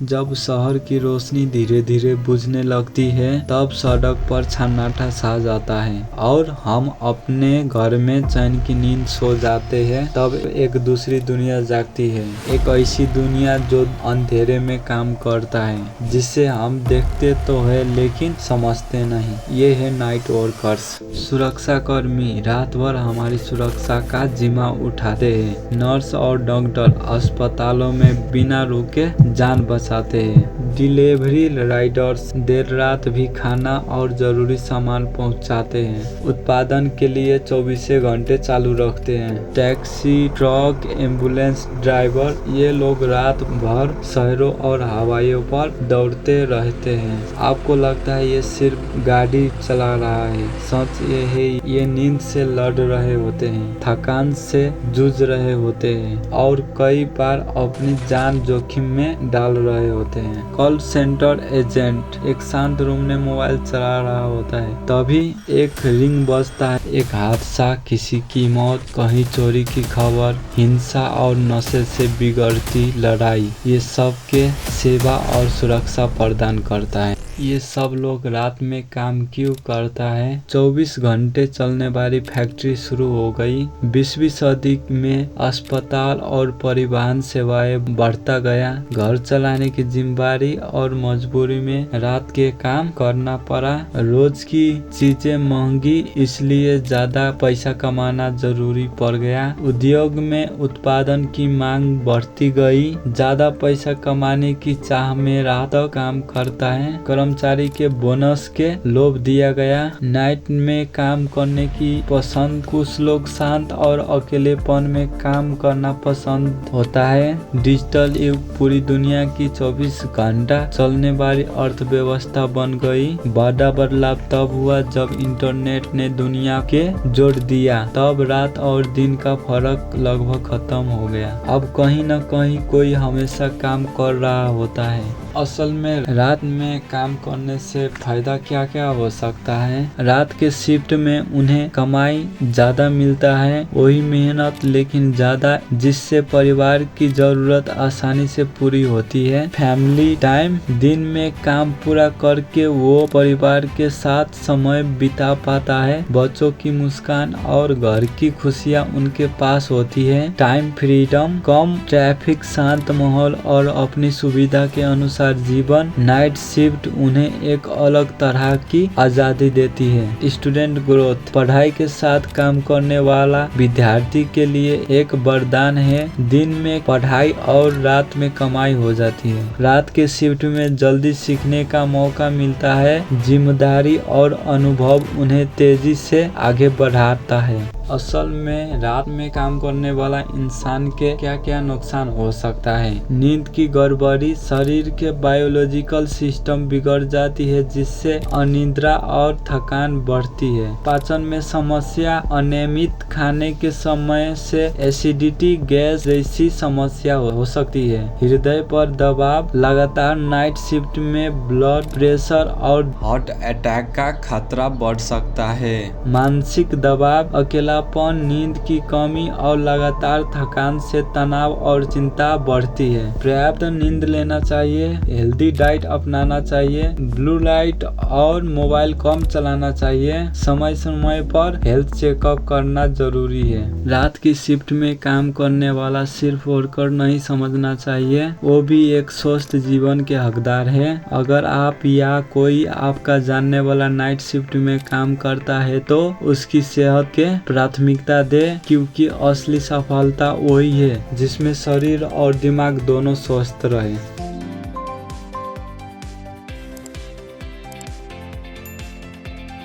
जब शहर की रोशनी धीरे धीरे बुझने लगती है तब सड़क पर सन्नाटा छा जाता है और हम अपने घर में चैन की नींद सो जाते हैं। तब एक दूसरी दुनिया जागती है, एक ऐसी दुनिया जो अंधेरे में काम करता है, जिसे हम देखते तो है लेकिन समझते नहीं। ये है नाइट वर्कर्स। सुरक्षा कर्मी रात भर हमारी सुरक्षा का जिम्मा उठाते हैं। नर्स और डॉक्टर अस्पतालों में बिना रुके जान बचाते हैं। डिलीवरी राइडर्स देर रात भी खाना और जरूरी सामान पहुंचाते हैं। उत्पादन के लिए 24 घंटे चालू रखते हैं। टैक्सी, ट्रक, एम्बुलेंस ड्राइवर, ये लोग रात भर शहरों और हवाइयों पर दौड़ते रहते हैं। आपको लगता है ये सिर्फ गाड़ी चला रहा है, सच ये है ये नींद से लड़ रहे होते हैं, थकान से जूझ रहे होते हैं और कई बार अपनी जान जोखिम में डाल रहे होते हैं। कॉल सेंटर एजेंट एक शांत रूम में मोबाइल चला रहा होता है, तभी एक रिंग बजता है। एक हादसा, किसी की मौत, कहीं चोरी की खबर, हिंसा और नशे से बिगड़ती लड़ाई, ये सब के सेवा और सुरक्षा प्रदान करता है। ये सब लोग रात में काम क्यों करता है? 24 घंटे चलने वाली फैक्ट्री शुरू हो गई। 20वीं सदी में अस्पताल और परिवहन सेवाएं बढ़ता गया। घर चलाने की जिम्मेदारी और मजबूरी में रात के काम करना पड़ा। रोज की चीजें महंगी, इसलिए ज्यादा पैसा कमाना जरूरी पड़ गया। उद्योग में उत्पादन की मांग बढ़ती गई। ज्यादा पैसा कमाने की चाह में रात काम करता है। कर्मचारी के बोनस के लोभ दिया गया। नाइट में काम करने की पसंद, कुछ लोग शांत और अकेलेपन में काम करना पसंद होता है। डिजिटल युग पूरी दुनिया की 24 घंटा चलने वाली अर्थव्यवस्था बन गई। बड़ा बदलाव तब हुआ जब इंटरनेट ने दुनिया के जोड़ दिया। तब रात और दिन का फर्क लगभग खत्म हो गया। अब कहीं न कहीं कोई हमेशा काम कर रहा होता है। असल में रात में काम करने से फायदा क्या क्या हो सकता है? रात के शिफ्ट में उन्हें कमाई ज्यादा मिलता है, वही मेहनत लेकिन ज्यादा, जिससे परिवार की जरूरत आसानी से पूरी होती है। फैमिली टाइम, दिन में काम पूरा करके वो परिवार के साथ समय बिता पाता है। बच्चों की मुस्कान और घर की खुशियाँ उनके पास होती है। टाइम फ्रीडम, कम ट्रैफिक, शांत माहौल और अपनी सुविधा के अनुसार जीवन। नाइट शिफ्ट उन्हें एक अलग तरह की आजादी देती है। स्टूडेंट ग्रोथ, पढ़ाई के साथ काम करने वाला विद्यार्थी के लिए एक वरदान है। दिन में पढ़ाई और रात में कमाई हो जाती है। रात के शिफ्ट में जल्दी सीखने का मौका मिलता है। जिम्मेदारी और अनुभव उन्हें तेजी से आगे बढ़ाता है। असल में रात में काम करने वाला इंसान के क्या क्या नुकसान हो सकता है? नींद की गड़बड़ी, शरीर के बायोलॉजिकल सिस्टम बिगड़ जाती है, जिससे अनिद्रा और थकान बढ़ती है। पाचन में समस्या, अनियमित खाने के समय से एसिडिटी, गैस जैसी समस्या हो सकती है। हृदय पर दबाव, लगातार नाइट शिफ्ट में ब्लड प्रेशर और हार्ट अटैक का खतरा बढ़ सकता है। मानसिक दबाव, अकेलापन, नींद की कमी और लगातार थकान से तनाव और चिंता बढ़ती है। पर्याप्त नींद लेना चाहिए, हेल्दी डाइट अपनाना चाहिए, ब्लू लाइट और मोबाइल कम चलाना चाहिए। समय समय पर हेल्थ चेकअप करना जरूरी है। रात की शिफ्ट में काम करने वाला सिर्फ वर्कर नहीं समझना चाहिए, वो भी एक स्वस्थ जीवन के हकदार है। अगर आप या कोई आपका जानने वाला नाइट शिफ्ट में काम करता है तो उसकी सेहत के प्राथमिकता दे, क्योंकि असली सफलता वही है जिसमें शरीर और दिमाग दोनों स्वस्थ रहे।